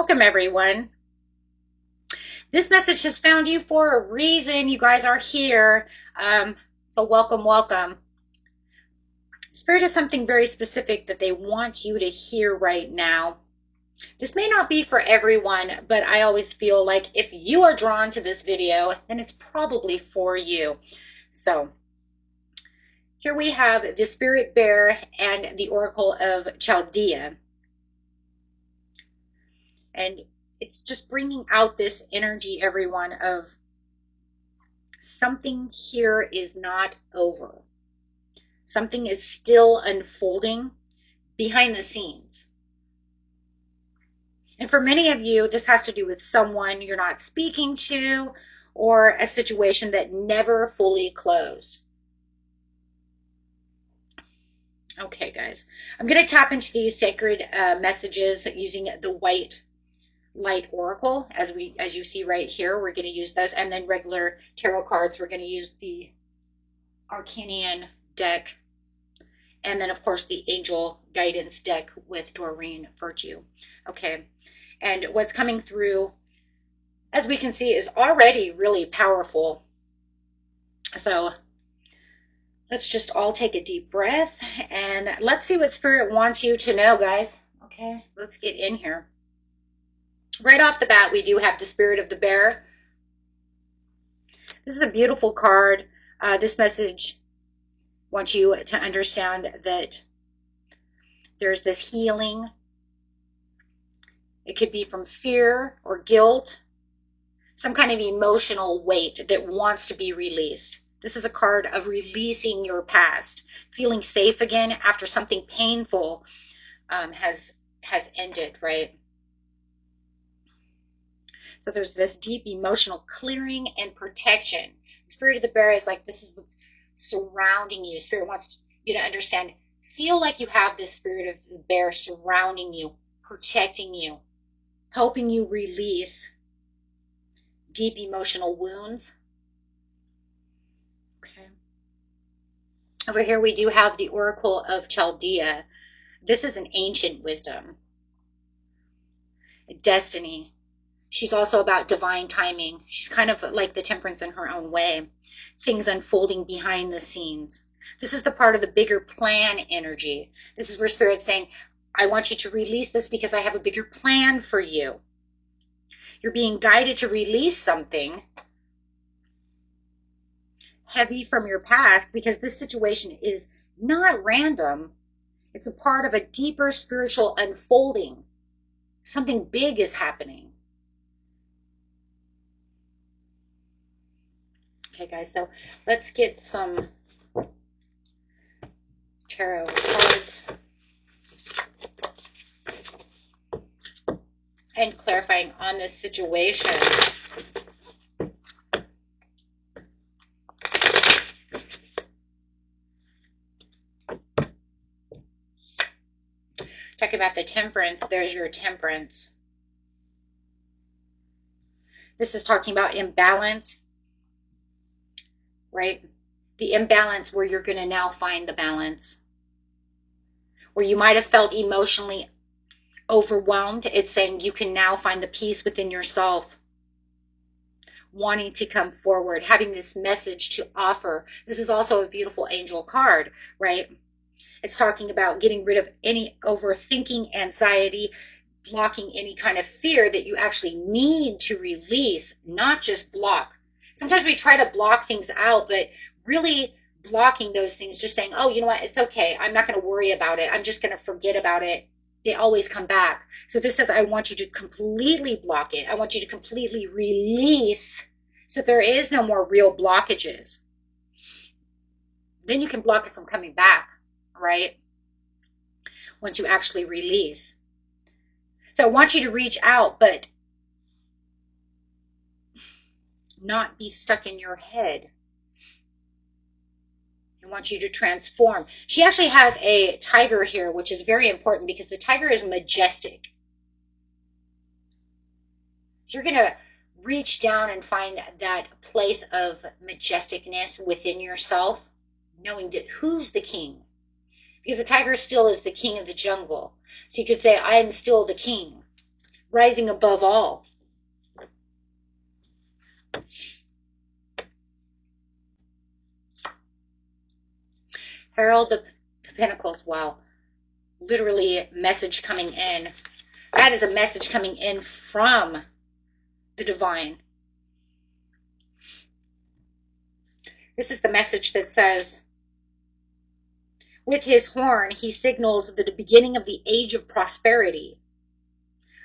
Welcome, everyone. This message has found you for a reason. You guys are here. So welcome, welcome. Spirit has something very specific that they want you to hear right now. This may not be for everyone, but I always feel like if you are drawn to this video, then it's probably for you. So here we have the Spirit Bear and the Oracle of Chaldea. And it's just bringing out this energy, everyone, of something here is not over. Something is still unfolding behind the scenes. And for many of you, this has to do with someone you're not speaking to or a situation that never fully closed. Okay, guys, I'm going to tap into these sacred messages using the white light oracle as you see right here. We're going to use those, and then regular tarot cards. We're going to use the Arcanian deck, and then of course the angel guidance deck with Doreen Virtue. Okay, and what's coming through, as we can see, is already really powerful. So let's just all take a deep breath and let's see what Spirit wants you to know, guys. Okay, let's get in here. Right off the bat, we do have the Spirit of the Bear. This is a beautiful card. This message wants you to understand that there's this healing. It could be from fear or guilt, some kind of emotional weight that wants to be released. This is a card of releasing your past, feeling safe again after something painful has ended, right? So there's this deep emotional clearing and protection. The Spirit of the Bear is like, this is what's surrounding you. Spirit wants you to understand, feel like you have this Spirit of the Bear surrounding you, protecting you, helping you release deep emotional wounds. Okay. Over here we do have the Oracle of Chaldea. This is an ancient wisdom, destiny. She's also about divine timing. She's kind of like the Temperance in her own way. Things unfolding behind the scenes. This is the part of the bigger plan energy. This is where Spirit's saying, I want you to release this because I have a bigger plan for you. You're being guided to release something heavy from your past because this situation is not random. It's a part of a deeper spiritual unfolding. Something big is happening. Okay, guys, so let's get some tarot cards and clarifying on this situation. Talking about the Temperance, there's your Temperance. This is talking about imbalance, right? The imbalance where you're going to now find the balance. Where you might have felt emotionally overwhelmed, it's saying you can now find the peace within yourself. Wanting to come forward, having this message to offer. This is also a beautiful angel card, right? It's talking about getting rid of any overthinking, anxiety, blocking any kind of fear that you actually need to release, not just block. Sometimes we try to block things out, but really blocking those things, just saying, oh, you know what, it's okay. I'm not going to worry about it. I'm just going to forget about it. They always come back. So this says, I want you to completely block it. I want you to completely release so there is no more real blockages. Then you can block it from coming back, right? Once you actually release. So I want you to reach out, but not be stuck in your head. I want you to transform. She actually has a tiger here, which is very important because the tiger is majestic. So you're going to reach down and find that place of majesticness within yourself, knowing that who's the king. Because the tiger still is the king of the jungle. So you could say, I am still the king. rising above all. Herald the Pentacles. Wow. Literally a message coming in. That is a message coming in from the divine. This is the message that says, with his horn, he signals the beginning of the age of prosperity,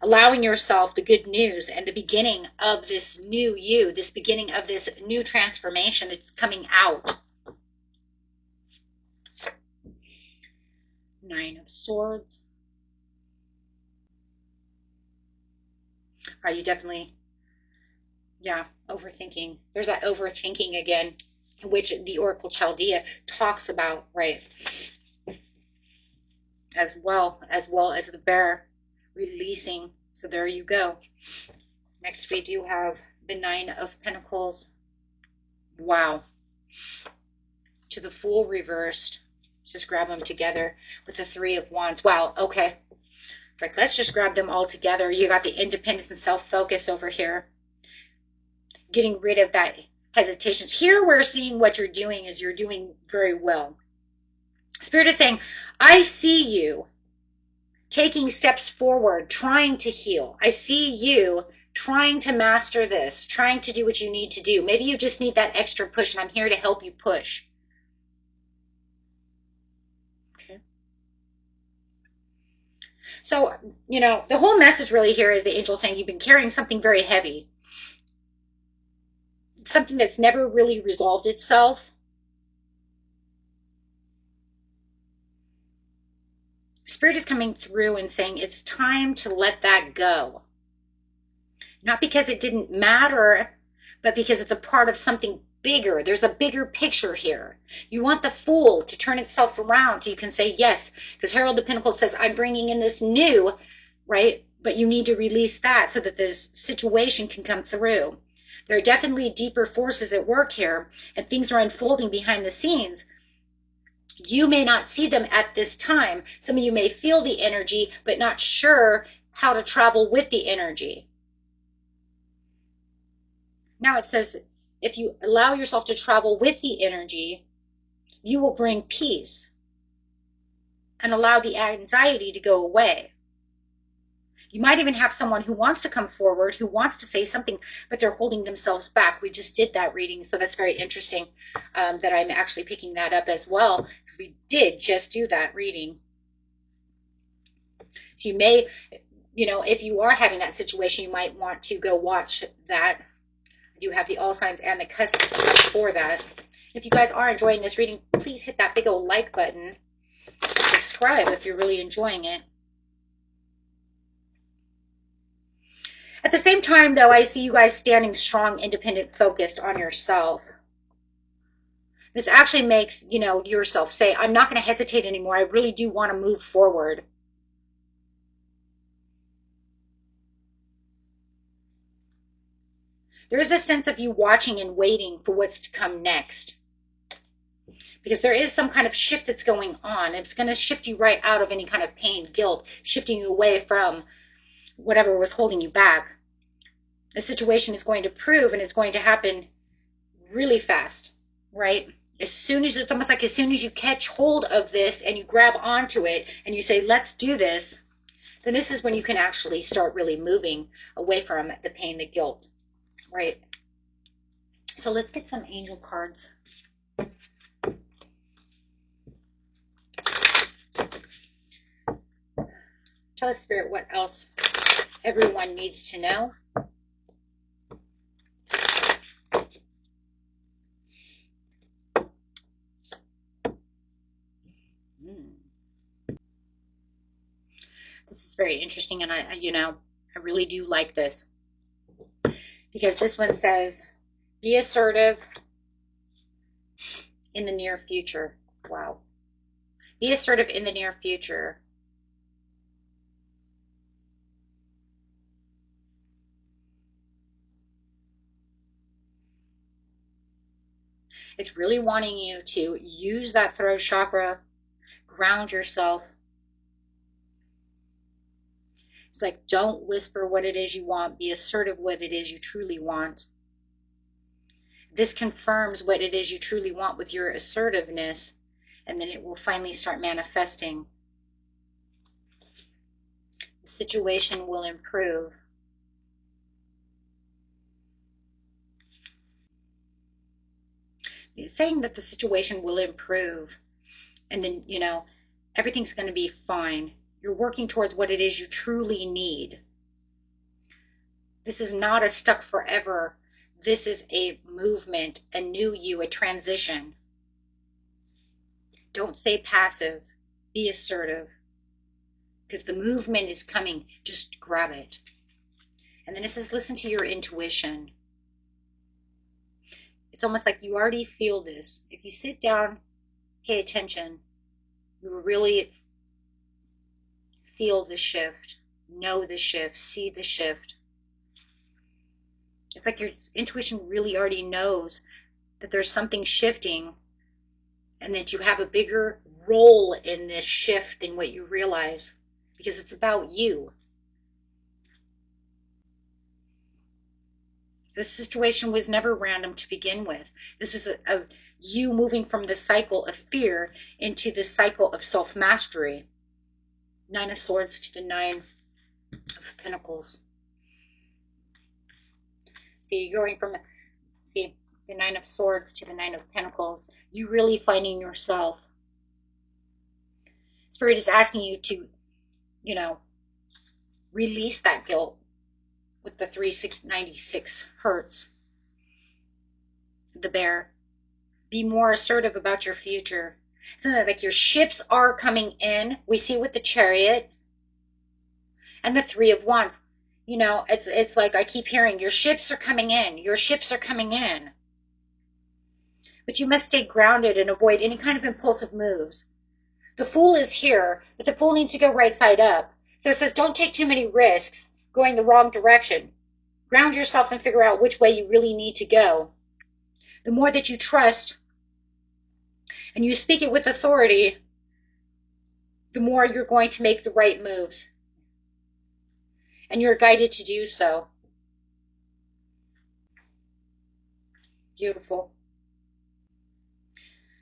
allowing yourself the good news and the beginning of this new you, this beginning of this new transformation that's coming out. Nine of Swords. Are you definitely, yeah, overthinking. There's that overthinking again, which the Oracle Chaldea talks about, right? As well as the bear releasing. So there you go. Next we do have the Nine of Pentacles. Wow. To the Fool reversed. Just grab them together with the Three of Wands. Wow, okay. It's like, let's just grab them all together. You got the independence and self-focus over here. Getting rid of that hesitations. Here we're seeing what you're doing is you're doing very well. Spirit is saying, I see you taking steps forward, trying to heal. I see you trying to master this, trying to do what you need to do. Maybe you just need that extra push, and I'm here to help you push. Okay. So, you know, the whole message really here is the angel saying you've been carrying something very heavy. Something that's never really resolved itself. Spirit is coming through and saying it's time to let that go. Not because it didn't matter, but because it's a part of something bigger. There's a bigger picture here. You want the Fool to turn itself around so you can say yes. Because Herald the Pentacles says, I'm bringing in this new, right? But you need to release that so that this situation can come through. There are definitely deeper forces at work here, and things are unfolding behind the scenes. You may not see them at this time. Some of you may feel the energy, but not sure how to travel with the energy. Now it says, if you allow yourself to travel with the energy, you will bring peace and allow the anxiety to go away. You might even have someone who wants to come forward, who wants to say something, but they're holding themselves back. We just did that reading, so that's very interesting that I'm actually picking that up as well, because we did just do that reading. So you may, you know, if you are having that situation, you might want to go watch that. I do have the all signs and the customs for that. If you guys are enjoying this reading, please hit that big old like button. Subscribe if you're really enjoying it. At the same time, though, I see you guys standing strong, independent, focused on yourself. This actually makes, you know, yourself say, I'm not going to hesitate anymore. I really do want to move forward. There is a sense of you watching and waiting for what's to come next. Because there is some kind of shift that's going on. It's going to shift you right out of any kind of pain, guilt, shifting you away from whatever was holding you back. The situation is going to prove, and it's going to happen really fast, right? As soon as, it's almost like as soon as you catch hold of this and you grab onto it and you say, let's do this, then this is when you can actually start really moving away from the pain, the guilt, right? So let's get some angel cards. Tell us, Spirit, what else everyone needs to know. This is very interesting, and I really do like this. Because this one says, be assertive in the near future. Wow. Be assertive in the near future. It's really wanting you to use that throat chakra, ground yourself. It's like, don't whisper what it is you want. Be assertive what it is you truly want. This confirms what it is you truly want with your assertiveness, and then it will finally start manifesting. The situation will improve. It's saying that the situation will improve, and then, everything's going to be fine. You're working towards what it is you truly need. This is not a stuck forever. This is a movement, a new you, a transition. Don't stay passive. Be assertive. Because the movement is coming. Just grab it. And then it says, listen to your intuition. It's almost like you already feel this. If you sit down, pay attention, you will really feel the shift, know the shift, see the shift. It's like your intuition really already knows that there's something shifting and that you have a bigger role in this shift than what you realize, because it's about you. This situation was never random to begin with. This is a you moving from the cycle of fear into the cycle of self-mastery. 9 of Swords to the 9 of Pentacles. See, you're going from the 9 of Swords to the 9 of Pentacles. You really finding yourself. Spirit is asking you to, release that guilt with the 396 hertz. The bear. Be more assertive about your future. It's like your ships are coming in. We see with the Chariot and the 3 of Wands. It's like I keep hearing, your ships are coming in. Your ships are coming in. But you must stay grounded and avoid any kind of impulsive moves. The Fool is here, but the Fool needs to go right side up. So it says, don't take too many risks going the wrong direction. Ground yourself and figure out which way you really need to go. The more that you trust and you speak it with authority, the more you're going to make the right moves. And you're guided to do so. Beautiful.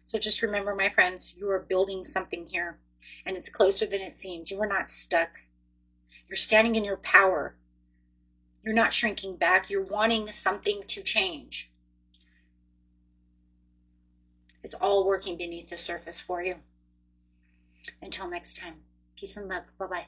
So just remember, my friends, you are building something here, and it's closer than it seems. You are not stuck. You're standing in your power. You're not shrinking back. You're wanting something to change. It's all working beneath the surface for you. Until next time, peace and love. Bye-bye.